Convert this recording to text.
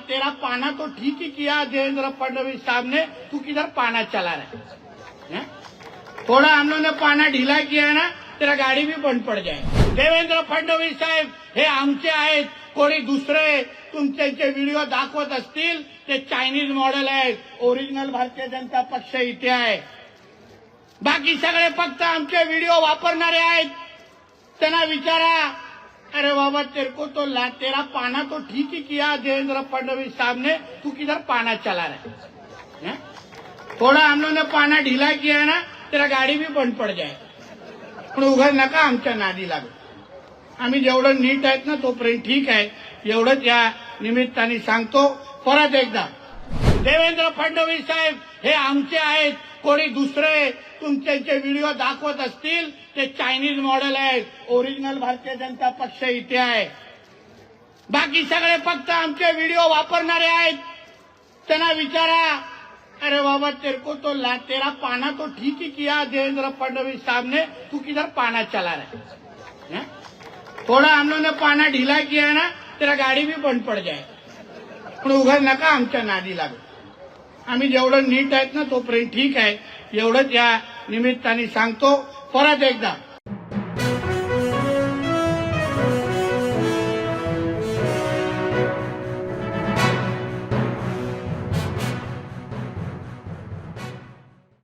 तेरा पाना तो ठीक ही किया देवेंद्र फडणवीस साहब ने, तू किधर पाना चला रहा है? थोड़ा हम लोगों ने पाना ढीला किया है ना, तेरा गाड़ी भी बंद पड़ जाए। देवेंद्र फडणवीस साहेब हे आमचे आहेत, कोणी दुसरे तुमचे व्हिडिओ दाखवत असतील ते चायनीज मॉडेल आहे, ओरिजिनल भारतीय जनता पक्ष इथे आहे। बाकी सगळे फक्त आमचे व्हिडिओ वापरणारे आहेत। त्यांना विचारा, अरे बाबा तेरे को तो तेरा पाना तो ठीक ही किया देवेंद्र फडणवीस साहब ने, तू किधर पाना चला रहा है? थोड़ा हम लोगों ने पाना ढीला किया है ना, तेरा गाड़ी भी बंद पड़ जाए। पण उघड नका आमच्या नादी लागू। आम्ही जेवढं नीट आहेत ना तोपर्यंत ठीक आहे, एवढंच या निमित्ताने सांगतो। परत एकदा देवेंद्र फडणवीस साहेब हे आमचे आहेत, कोणी दुसरे तुमचे व्हिडिओ दाखवत असतील ते चायनीज मॉडेल आहे, ओरिजिनल भारतीय जनता पक्ष इथे आहे। बाकी सगळे फक्त आमचे व्हिडिओ वापरणारे आहेत। त्यांना विचारा, अरे बाबा तेरे को तो तेरा पाना तो ठीक ही किया देवेंद्र फडणवीस साहब ने, तू किधर पाना चला रहा है? थोड़ा हम लोगों ने पाना ढीला किया है ना, तेरा गाड़ी भी बंद पड़ जाए। पण उघड नका आमच्या नादी लागू। आम्ही जेवढं नीट आहेत ना तोपर्यंत ठीक आहे, एवढंच या निमित्ताने सांगतो। परत एकदा